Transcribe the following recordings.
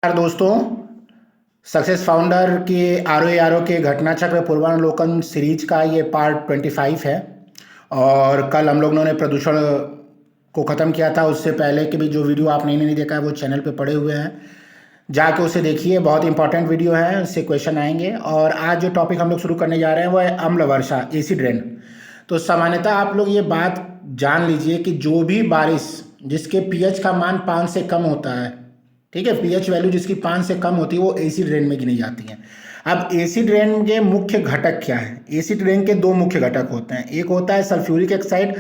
यार दोस्तों, success founder के आर ओ के घटना चक्र पूर्वावलोकन सीरीज का ये पार्ट 25 है। और कल हम लोगों ने प्रदूषण को ख़त्म किया था। उससे पहले के भी जो वीडियो आपने नहीं देखा है वो चैनल पे पड़े हुए हैं, जाके उसे देखिए। बहुत इंपॉर्टेंट वीडियो है, उससे क्वेश्चन आएंगे। और आज जो टॉपिक हम लोग शुरू करने जा रहे हैं वो है अम्ल वर्षा, एसिड रेन। तो सामान्यतः आप लोग ये बात जान लीजिए कि जो भी बारिश जिसके पीएच का मान 5 से कम होता है, ठीक है, पीएच वैल्यू जिसकी 5 से कम होती है वो एसिड रेन में गिनी जाती है। अब एसिड रेन के मुख्य घटक क्या है? एसिड रेन के दो मुख्य घटक होते हैं, एक होता है सल्फ्यूरिक ऑक्साइड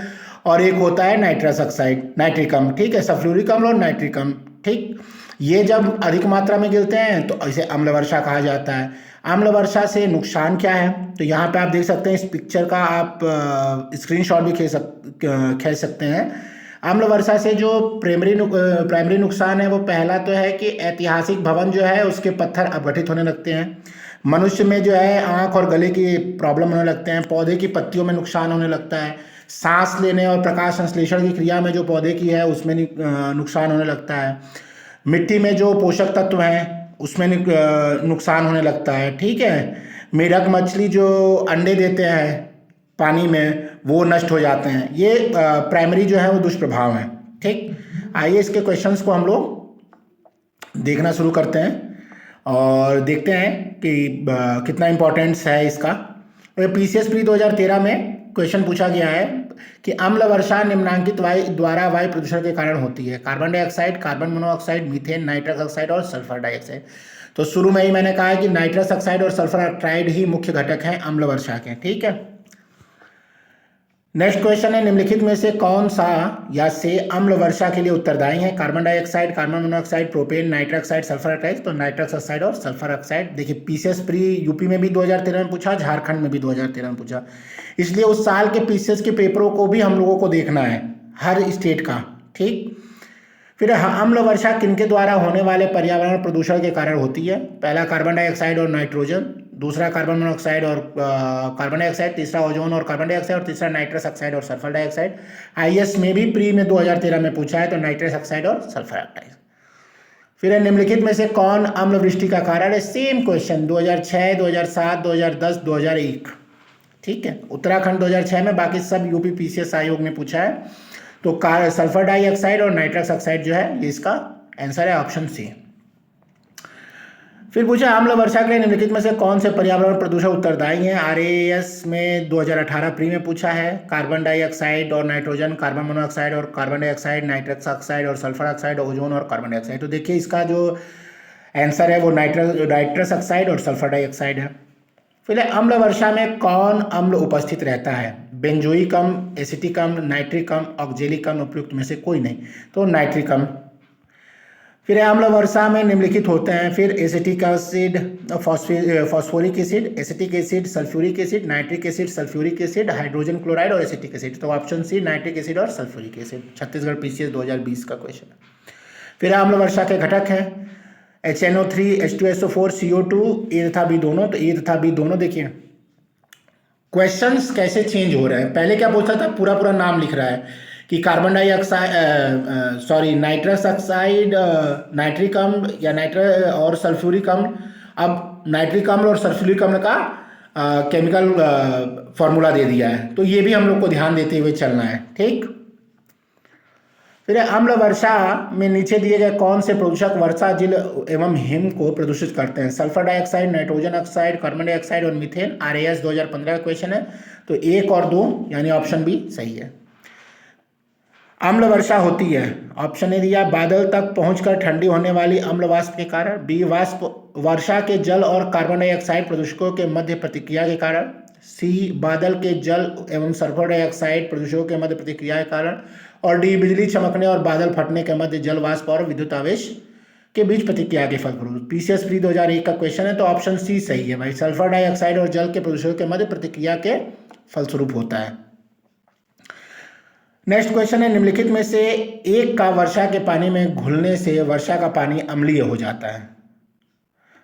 और एक होता है नाइट्रस ऑक्साइड, नाइट्रिकम। ठीक है, सल्फ्यूरिक अम्ल और नाइट्रिकम। ठीक, ये जब अधिक मात्रा में गिरते हैं तो इसे अम्ल वर्षा कहा जाता है। अम्ल वर्षा से नुकसान क्या है? तो यहाँ पे आप देख सकते हैं, इस पिक्चर का आप स्क्रीनशॉट भी खींच सकते हैं। अम्ल वर्षा से जो प्राइमरी नुकसान है वो पहला तो है कि ऐतिहासिक भवन जो है उसके पत्थर अपघटित होने लगते हैं। मनुष्य में जो है आँख और गले की प्रॉब्लम होने लगते हैं। पौधे की पत्तियों में नुकसान होने लगता है। सांस लेने और प्रकाश संश्लेषण की क्रिया में जो पौधे की है उसमें नुकसान होने लगता है। मिट्टी में जो पोषक तत्व हैं उसमें नुकसान होने लगता है। ठीक है, मेढक मछली जो अंडे देते हैं पानी में वो नष्ट हो जाते हैं। ये प्राइमरी जो है वो दुष्प्रभाव हैं। ठीक, आइए इसके क्वेश्चंस को हम लोग देखना शुरू करते हैं और देखते हैं कि कितना इम्पोर्टेंस है इसका। पीसीएस प्री 2013 में क्वेश्चन पूछा गया है कि अम्ल वर्षा निम्नांकित वायु द्वारा वायु प्रदूषण के कारण होती है: carbon dioxide, carbon monoxide, methane, nitrous oxide और सल्फर डाइऑक्साइड। तो शुरू में ही मैंने कहा है कि नाइट्रस ऑक्साइड और सल्फर ऑक्साइड ही मुख्य घटक हैं अम्ल वर्षा के। ठीक है, नेक्स्ट क्वेश्चन है, निम्नलिखित में से कौन सा या से अम्ल वर्षा के लिए उत्तरदायी है? Carbon dioxide, carbon monoxide, propane, nitrous oxide, sulphur oxide. तो नाइट्रस ऑक्साइड और सल्फर ऑक्साइड। देखिए, पीसीएस प्री यूपी में भी 2013 में पूछा, झारखंड में भी 2013 में पूछा, इसलिए उस साल के पीसीएस के पेपरों को भी हम लोगों को देखना है, हर स्टेट का। ठीक, फिर अम्ल वर्षा किनके द्वारा होने वाले पर्यावरण प्रदूषण के कारण होती है? पहला कार्बन डाइऑक्साइड और नाइट्रोजन, दूसरा कार्बन मोनोऑक्साइड और कार्बन डाइऑक्साइड, तीसरा ओजोन और कार्बन डाइऑक्साइड और तीसरा नाइट्रस ऑक्साइड और सल्फर डाइऑक्साइड। आईएएस में भी प्री में 2013 में पूछा है, तो नाइट्रस ऑक्साइड और सल्फर ऑक्साइड। फिर निम्नलिखित में से कौन अम्ल वृष्टि का कारण है? Same question 2006, 2007, 2010, 2001। ठीक है, उत्तराखंड 2006 में, बाकी सब यूपी पीसीएस आयोग ने पूछा है। तो सल्फर डाइऑक्साइड और नाइट्रस ऑक्साइड जो है ये इसका आंसर है, ऑप्शन सी। फिर पूछा अम्ल वर्षा के लिए निम्नलिखित में से कौन से पर्यावरण प्रदूषण उत्तरदायी हैं? आरएएस में 2018 प्री में पूछा है। कार्बन डाइऑक्साइड और नाइट्रोजन, कार्बन मोनोऑक्साइड और कार्बन डाइऑक्साइड, नाइट्रस ऑक्साइड और सल्फर ऑक्साइड, ओजोन और कार्बन डाइऑक्साइड। तो देखिए इसका जो आंसर है वो नाइट्रस ऑक्साइड और सल्फर डाइऑक्साइड है। फिर अम्ल वर्षा में कौन अम्ल उपस्थित रहता है? बेंजोइक अम्ल, एसिटिक अम्ल, नाइट्रिक अम्ल, ऑक्जेलिक अम्ल, उपयुक्त में से कोई नहीं, तो नाइट्रिक अम्ल। फिर अम्ल वर्षा में निम्नलिखित होते हैं, फिर acetic acid, phosphoric acid, acetic acid, sulphuric acid, nitric acid, sulphuric acid, hydrogen chloride और एसिटिक एसिड। तो ऑप्शन सी नाइट्रिक एसिड और सल्फ्यूरिक एसिड, छत्तीसगढ़ पीसीएस 2020 का क्वेश्चन है। फिर अम्ल वर्षा के घटक हैं HNO3, H2SO4, CO2, ए तथा बी दोनों। तो ए तथा बी दोनों देखिए क्वेश्चंस कैसे चेंज हो रहे हैं। पहले क्या पूछा था, पूरा पूरा नाम लिख रहा है कि carbon dioxide, nitrous oxide, nitric अम्ल या और सल्फ्यूरिक अम्ल। अब नाइट्रिक अम्ल और सल्फ्यूरिक अम्ल का केमिकल फॉर्मूला दे दिया है, तो ये भी हम लोग को ध्यान देते हुए चलना है। ठीक, फिर अम्ल वर्षा में नीचे दिए गए कौन से प्रदूषक वर्षा जल एवं हिम को प्रदूषित करते हैं? Sulphur dioxide, nitrogen oxide, carbon dioxide और मीथेन। आरएएस 2015 का क्वेश्चन है, तो 1 और 2 यानी ऑप्शन बी सही है। अम्ल वर्षा होती है, ऑप्शन ए दिया, बादल तक पहुंचकर ठंडी होने वाली अम्ल वाष्प के कारण। बी, वाष्प वर्षा के जल और कार्बन डाइऑक्साइड प्रदूषकों के मध्य प्रतिक्रिया के कारण। सी, बादल के जल एवं सल्फर डाइऑक्साइड प्रदूषकों के मध्य प्रतिक्रिया के कारण। और डी, बिजली चमकने और बादल फटने के मध्य जल वाष्प और विद्युत आवेश के बीच प्रतिक्रिया के फलस्वरूप। पीसीएस प्री 2001 का क्वेश्चन है, तो ऑप्शन सी सही है भाई, सल्फर डाइऑक्साइड और जल के प्रदूषकों के मध्य प्रतिक्रिया के फलस्वरूप होता है। नेक्स्ट क्वेश्चन है, निम्नलिखित में से एक का वर्षा के पानी में घुलने से वर्षा का पानी अम्लीय हो जाता है?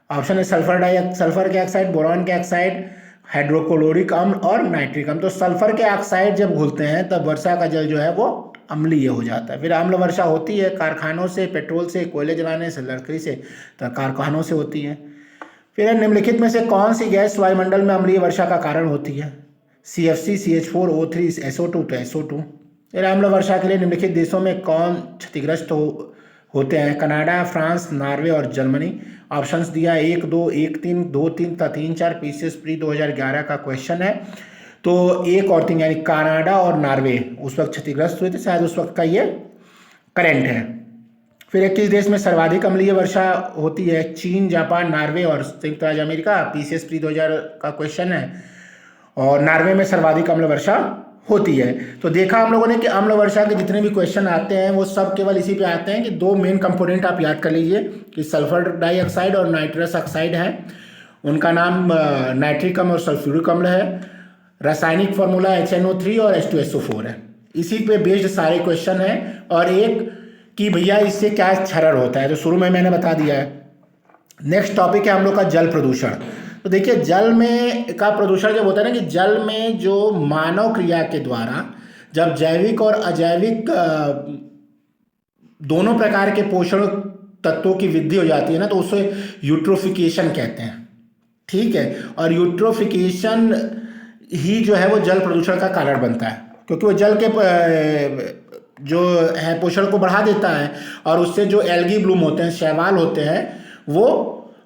ऑप्शन है सल्फर के ऑक्साइड, बोरॉन के ऑक्साइड, हाइड्रोक्लोरिक अम्ल और नाइट्रिक अम्ल। तो सल्फर के ऑक्साइड जब घुलते हैं तब वर्षा का जल जो है वो अम्लीय हो जाता है। फिर अम्ल वर्षा होती है कारखानों से, पेट्रोल से, कोयले जलाने से, लकड़ी से, तो कारखानों से होती है। फिर निम्नलिखित में से कौन सी गैस वायुमंडल में अम्लीय वर्षा का कारण होती है? CFC, CH4, O3, SO2, तो SO2। फिर अम्ल वर्षा के लिए निम्नलिखित देशों में कौन क्षतिग्रस्त होते हैं? कनाडा, फ्रांस, नॉर्वे और जर्मनी। ऑप्शंस दिया 1, 2, 1, 3, 2, 3 तथा 3, 4। पीसीएस प्री 2011 का क्वेश्चन है। तो 1 और 3 यानी कनाडा और नॉर्वे उस वक्त क्षतिग्रस्त हुए थे, शायद उस वक्त का ये करेंट है। फिर 21 देश में सर्वाधिक अम्लीय वर्षा होती है? चीन, जापान, नॉर्वे और संयुक्त राज्य अमेरिका। पीसीएस प्री 2000 का क्वेश्चन है। और नॉर्वे में सर्वाधिक अम्ल वर्षा होती है। तो देखा हम लोगों ने कि अम्ल वर्षा के जितने भी क्वेश्चन आते हैं वो सब केवल इसी पे आते हैं कि दो मेन कंपोनेंट आप याद कर लीजिए कि सल्फर डाइऑक्साइड और नाइट्रस ऑक्साइड है। उनका नाम नाइट्रिक अम्ल और सल्फ्यूरिक अम्ल है। रासायनिक फार्मूला HNO3 और H2SO4 है। इसी पे बेस्ड सारे क्वेश्चन हैं। और एक कि भैया इससे क्या क्षरण होता है, तो शुरू में मैंने बता दिया है। नेक्स्ट टॉपिक है हम लोग का जल प्रदूषण। तो देखिए जल में का प्रदूषण जब होता है ना कि जल में जो मानव क्रिया के द्वारा जब जैविक और अजैविक दोनों प्रकार के पोषण तत्वों की वृद्धि हो जाती है ना, तो उसे यूट्रोफिकेशन कहते हैं। ठीक है, और यूट्रोफिकेशन ही जो है वो जल प्रदूषण का कारण बनता है, क्योंकि वो जल के जो है पोषण को बढ़ा देता है और उससे जो एल्गी ब्लूम होते हैं, शैवाल होते हैं, वो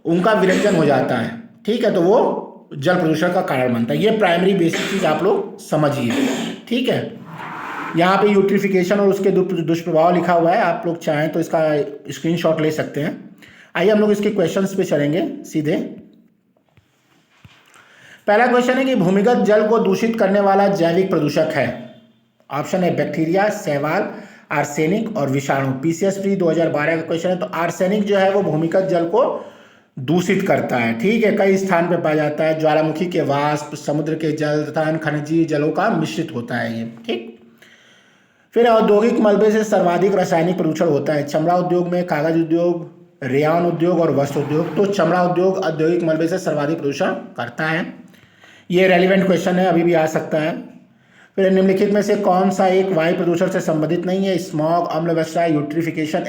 उनका विरंजन हो जाता है। ठीक है, तो वो जल प्रदूषण का कारण बनता है। ये प्राइमरी बेसिक चीज आप लोग समझिए। ठीक है, यहाँ पे यूट्रिफिकेशन और उसके दुष्प्रभाव लिखा हुआ है, आप लोग चाहें तो इसका स्क्रीनशॉट ले सकते हैं। आइए हम लोग इसके क्वेश्चंस पे चलेंगे सीधे। पहला क्वेश्चन है कि भूमिगत जल को दूषित करने वाला जैविक प्रदूषक है। ऑप्शन है बैक्टीरिया, शैवाल, आर्सेनिक और विषाणु। पीसीएस प्री 2012 का क्वेश्चन है। तो आर्सेनिक जो है वो भूमिगत जल को दूषित करता है। ठीक है, कई स्थान पे पाया जाता है। ज्वालामुखी के वाष्प, समुद्र के जल तथा खनिजीय जलों का मिश्रित होता है ये। ठीक, फिर औद्योगिक मलबे से सर्वाधिक रासायनिक प्रदूषण होता है। चमड़ा उद्योग में, कागज उद्योग, रेयान उद्योग और वस्त्र उद्योग। तो चमड़ा उद्योग औद्योगिक मलबे से सर्वाधिक प्रदूषण करता है। ये रेलिवेंट क्वेश्चन है, अभी भी आ सकता है। फिर निम्नलिखित में से कौन सा एक वायु प्रदूषण से संबंधित नहीं है? स्मॉग, अम्ल वर्षा, यूट्रिफिकेशन,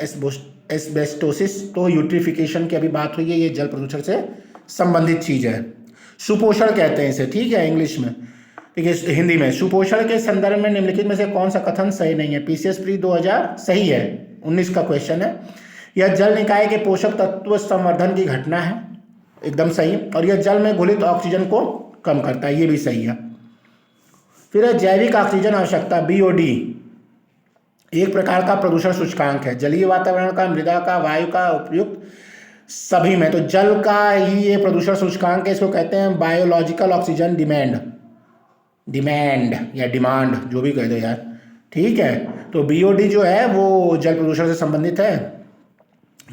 एस्बेस्टोसिस। तो यूट्रिफिकेशन की अभी बात हुई है, ये जल प्रदूषण से संबंधित चीज है। सुपोषण कहते हैं इसे। ठीक है, इंग्लिश में। ठीक है, हिंदी में। सुपोषण के संदर्भ में निम्नलिखित में से कौन सा कथन सही नहीं है? पीसीएस प्री 2000 सही है, 19 का क्वेश्चन है। यह जल निकाय के पोषक तत्व संवर्धन की घटना है, एकदम सही। और यह जल में घुलित ऑक्सीजन को कम करता है, ये भी सही है। फिर जैविक ऑक्सीजन आवश्यकता, BOD, एक प्रकार का प्रदूषण सूचकांक है। जलीय वातावरण का, मृदा का, वायु का, उपयुक्त सभी में। तो जल का ही ये प्रदूषण सूचकांक है, इसको कहते हैं बायोलॉजिकल ऑक्सीजन डिमांड या डिमांड, जो भी कह दो यार। ठीक है, तो BOD जो है वो जल प्रदूषण से संबंधित है।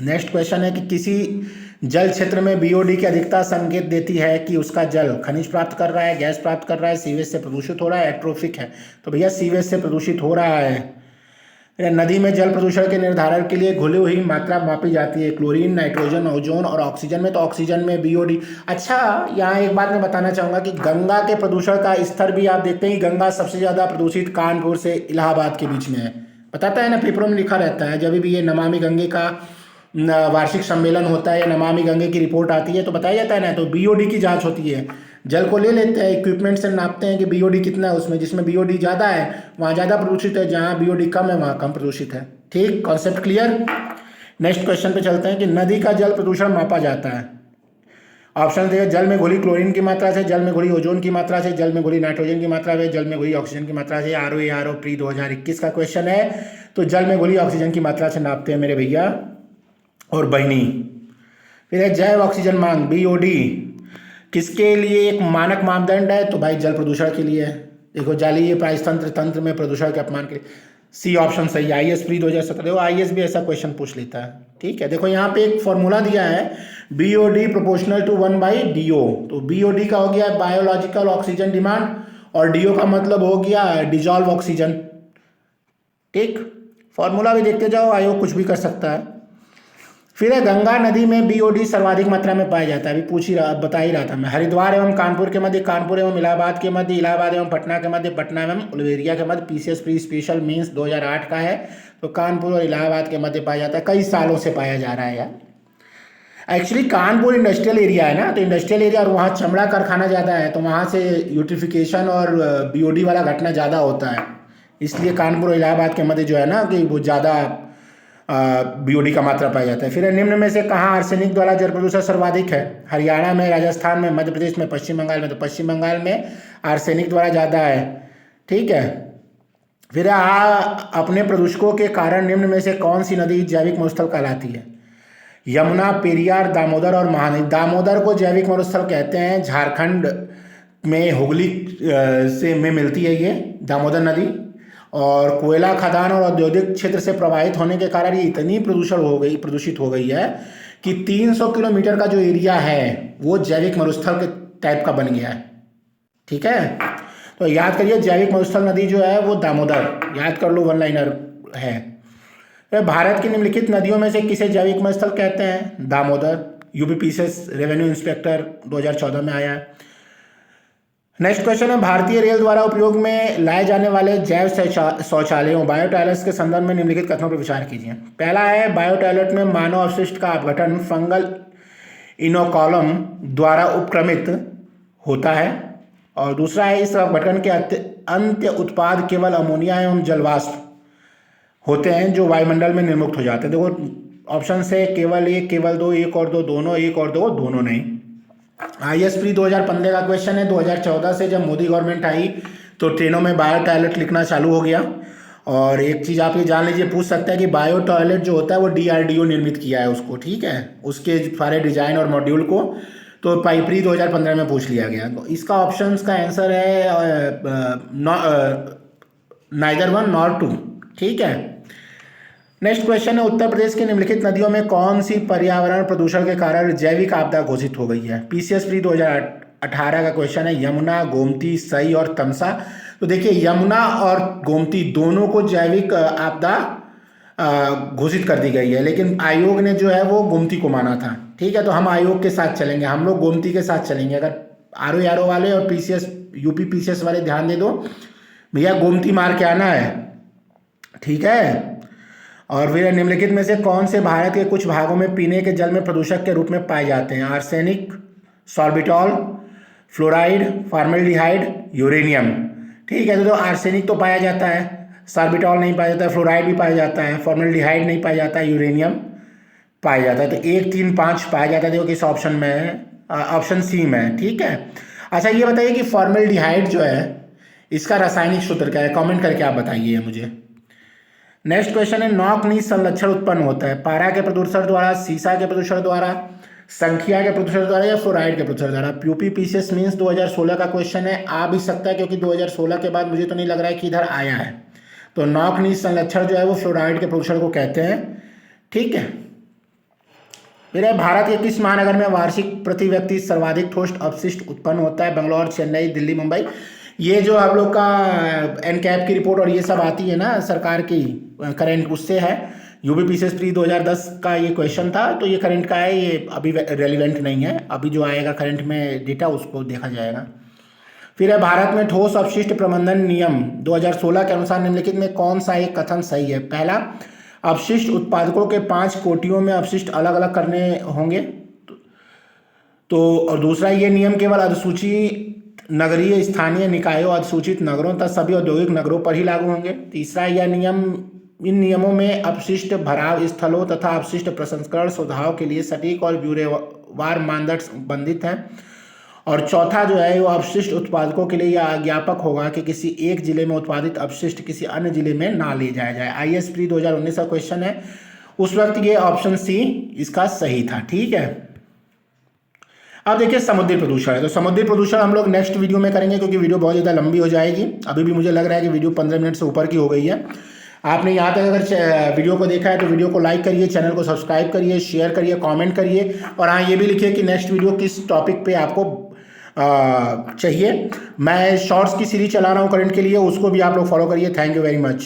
नेक्स्ट क्वेश्चन है कि किसी जल क्षेत्र में BOD की अधिकता संकेत देती है कि उसका जल खनिज प्राप्त कर रहा है, गैस प्राप्त कर रहा है, सीवेज से प्रदूषित हो रहा है, एट्रोफिक है। तो भैया सीवेज से प्रदूषित हो रहा है। नदी में जल प्रदूषण के निर्धारण के लिए घुली हुई मात्रा मापी जाती है। क्लोरीन, नाइट्रोजन, ओजोन और ऑक्सीजन में। तो ऑक्सीजन में BOD। अच्छा, यहाँ एक बात मैं बताना चाहूँगा कि गंगा के प्रदूषण का स्तर भी आप देखते हैं कि गंगा सबसे ज़्यादा प्रदूषित कानपुर से इलाहाबाद के बीच में है। बताता है ना, पेपरों में लिखा रहता है। जब भी ये नमामि गंगे का वार्षिक सम्मेलन होता है या नमामि गंगे की रिपोर्ट आती है तो बताया जाता है ना, तो BOD की जांच होती है। जल को ले लेते हैं, इक्विपमेंट से नापते हैं कि BOD कितना है उसमें। जिसमें BOD ज़्यादा है वहाँ ज़्यादा प्रदूषित है, जहाँ BOD कम है वहाँ कम प्रदूषित है। ठीक, कॉन्सेप्ट क्लियर। नेक्स्ट क्वेश्चन पे चलते हैं कि नदी का जल प्रदूषण मापा जाता है। ऑप्शन देखिए, जल में घुली क्लोरीन की मात्रा से, जल में घुली ओजोन की मात्रा से, जल में घुली नाइट्रोजन की मात्रा से, जल में घुली ऑक्सीजन की मात्रा से। RO प्री 2021 का क्वेश्चन है। तो जल में घुली ऑक्सीजन की मात्रा से नापते हैं मेरे भैया और बहनी। फिर है जैव ऑक्सीजन मांग, BOD, किसके लिए एक मानक मापदंड है? तो भाई जल प्रदूषण के लिए है। देखो, जलीय पारिस्थितिकी तंत्र में प्रदूषण के अपमान के लिए। C ऑप्शन सही है। IS pre 2017। देखो IS भी ऐसा क्वेश्चन पूछ लेता है। ठीक है, देखो यहाँ पे एक फॉर्मूला दिया है, BOD प्रोपोर्शनल टू 1/DO। तो BOD का हो गया बायोलॉजिकल ऑक्सीजन डिमांड और DO का मतलब हो गया डिजॉल्व ऑक्सीजन। ठीक, फॉर्मूला भी देखते जाओ, आयोग कुछ भी कर सकता है। फिर है गंगा नदी में बीओडी सर्वाधिक मात्रा में पाया जाता है, अभी बता ही रहा था मैं। हरिद्वार एवं कानपुर के मध्य, कानपुर एवं इलाहाबाद के मध्य, इलाहाबाद एवं पटना के मध्य, पटना एवं उलवेरिया के मध्य। पीसीएस प्री स्पेशल मीन्स 2008 का है, तो कानपुर और इलाहाबाद के मध्य पाया जाता है, कई सालों से पाया जा रहा है यार। एक्चुअली कानपुर इंडस्ट्रियल एरिया है ना, तो इंडस्ट्रियल एरिया और वहाँ चमड़ा कारखाना ज़्यादा है, तो वहाँ से यूट्रिफिकेशन और बीओडी वाला घटना ज़्यादा होता है, इसलिए कानपुर और इलाहाबाद के मध्य जो है ना कि वो ज़्यादा बीओडी का मात्रा पाया जाता है। फिर निम्न में से कहाँ आर्सेनिक द्वारा जल प्रदूषण सर्वाधिक है? हरियाणा में, राजस्थान में, मध्य प्रदेश में, पश्चिम बंगाल में। तो पश्चिम बंगाल में आर्सेनिक द्वारा ज़्यादा है, ठीक है। फिर अपने प्रदूषकों के कारण निम्न में से कौन सी नदी जैविक मरुस्थल कहलाती है? यमुना, पेरियार, दामोदर और महानदी। दामोदर को जैविक मरुस्थल कहते हैं, झारखंड में हुगली में मिलती है ये दामोदर नदी, और कोयला खदान और औद्योगिक क्षेत्र से प्रभावित होने के कारण ये इतनी प्रदूषित हो गई है कि 300 किलोमीटर का जो एरिया है वो जैविक मरुस्थल के टाइप का बन गया है, ठीक है। तो याद करिए, जैविक मरुस्थल नदी जो है वो दामोदर, याद कर लो, वन लाइनर है। तो भारत की निम्नलिखित नदियों में से किसे जैविक मरुस्थल कहते हैं? दामोदर। यूपीपीसीएस रेवेन्यू इंस्पेक्टर 2014 में आया है। नेक्स्ट क्वेश्चन है, भारतीय रेल द्वारा उपयोग में लाए जाने वाले जैव शौचालयों बायोटॉयलेट्स के संदर्भ में निम्नलिखित कथनों पर विचार कीजिए। पहला है, बायोटॉयलेट में मानव अपशिष्ट का अपघटन फंगल इनोकुलम द्वारा उपक्रमित होता है, और दूसरा है, इस अपघटन के अंत्य उत्पाद केवल अमोनिया एवं जलवाष्प होते हैं जो वायुमंडल में निर्मुक्त हो जाते हैं। देखो ऑप्शन से केवल एक, केवल दो, एक और दो, दोनों, एक और दो, दोनों नहीं। IAS प्री 2015 का क्वेश्चन है। 2014 से जब मोदी गवर्नमेंट आई तो ट्रेनों में बायो टॉयलेट लिखना चालू हो गया। और एक चीज़ आप ये जान लीजिए, पूछ सकता है कि बायो टॉयलेट जो होता है वो DRDO निर्मित किया है उसको, ठीक है, उसके सारे डिजाइन और मॉड्यूल को, तो प्री 2015 में पूछ लिया गया। तो इसका ऑप्शन का आंसर है नाइदर वन नॉर टू, ठीक है। नेक्स्ट क्वेश्चन है, उत्तर प्रदेश की निम्नलिखित नदियों में कौन सी पर्यावरण प्रदूषण के कारण जैविक आपदा घोषित हो गई है? पीसीएस प्री 2018 का क्वेश्चन है। यमुना, गोमती, सई और तमसा। तो देखिए, यमुना और गोमती दोनों को जैविक आपदा घोषित कर दी गई है, लेकिन आयोग ने जो है वो गोमती को माना था, ठीक है। तो हम आयोग के साथ चलेंगे, हम लोग गोमती के साथ चलेंगे। अगर RO वाले और PCS UPPCS वाले ध्यान दे दो भैया, गोमती मार के आना है, ठीक है। और फिर निम्नलिखित में से कौन से भारत के कुछ भागों में पीने के जल में प्रदूषक के रूप में पाए जाते हैं? Arsenic, sorbitol, fluoride, formaldehyde, uranium, ठीक है। तो आर्सेनिक तो पाया जाता है, सॉर्बिटॉल नहीं पाया जाता है, फ्लोराइड भी पाया जाता है, फॉर्मल्डिहाइड नहीं पाया जाता है, यूरेनियम पाया जाता है। तो 1, 3, 5 पाया जाता है। देखो किस ऑप्शन में है? ऑप्शन सी में है, ठीक है। अच्छा ये बताइए कि फॉर्मल्डिहाइड जो है इसका रासायनिक सूत्र क्या है? कमेंट करके आप बताइए मुझे। नेक्स्ट क्वेश्चन है, नॉक-नीच संलक्षण उत्पन्न होता है पारा के प्रदूषण द्वारा, सीसा के प्रदूषण द्वारा, संख्या के प्रदूषण द्वारा या फ्लोराइड के प्रदूषण द्वारा? यूपीपीसीएस मीन्स 2016 का क्वेश्चन है, आ भी सकता है क्योंकि 2016 के बाद मुझे तो नहीं लग रहा है कि इधर आया है। तो नॉक-नीच संलक्षण जो है वो फ्लोराइड के प्रदूषण को कहते हैं, ठीक है। फिर है, भारत के किस महानगर में वार्षिक प्रति व्यक्ति सर्वाधिक ठोस अपशिष्ट उत्पन्न होता है? बेंगलोर, चेन्नई, दिल्ली, मुंबई। ये जो आप लोग का एनकैप की रिपोर्ट और ये सब आती है ना सरकार की करंट, उससे है। यूपीपीसीएस प्री 2010 का ये क्वेश्चन था, तो ये करंट का है, ये अभी रेलिवेंट नहीं है। अभी जो आएगा करंट में डेटा उसको देखा जाएगा। फिर है, भारत में ठोस अपशिष्ट प्रबंधन नियम 2016 के अनुसार निम्नलिखित में कौन सा एक कथन सही है? पहला, अपशिष्ट उत्पादकों के 5 कोटियों में अपशिष्ट अलग अलग करने होंगे। तो और दूसरा, ये नियम केवल अधिसूचित नगरीय स्थानीय निकायों, अधिसूचित नगरों तथा सभी औद्योगिक नगरों पर ही लागू होंगे। तीसरा, इन नियमों में अपशिष्ट भराव स्थलों तथा अपशिष्ट प्रसंस्करण सुविधाओं के लिए सटीक और ब्यूरोवार मानदंड संबंधित हैं। और चौथा जो है वो अपशिष्ट उत्पादकों के लिए यह ज्ञापक होगा कि किसी एक जिले में उत्पादित अपशिष्ट किसी अन्य जिले में ना ले जाया जाए। IAS प्री 2019 का क्वेश्चन है, उस वक्त ये ऑप्शन सी इसका सही था, ठीक है। अब देखिए समुद्री प्रदूषण है, तो समुद्री प्रदूषण हम लोग नेक्स्ट वीडियो में करेंगे क्योंकि वीडियो बहुत ज़्यादा लंबी हो जाएगी। अभी भी मुझे लग रहा है कि वीडियो 15 मिनट से ऊपर की हो गई है। आपने यहाँ तक अगर वीडियो को देखा है तो वीडियो को लाइक करिए, चैनल को सब्सक्राइब करिए, शेयर करिए, कमेंट करिए, और हाँ ये भी लिखिए कि नेक्स्ट वीडियो किस टॉपिक पे आपको चाहिए। मैं शॉर्ट्स की सीरीज चला रहा हूँ करंट के लिए, उसको भी आप लोग फॉलो करिए। Thank you very much.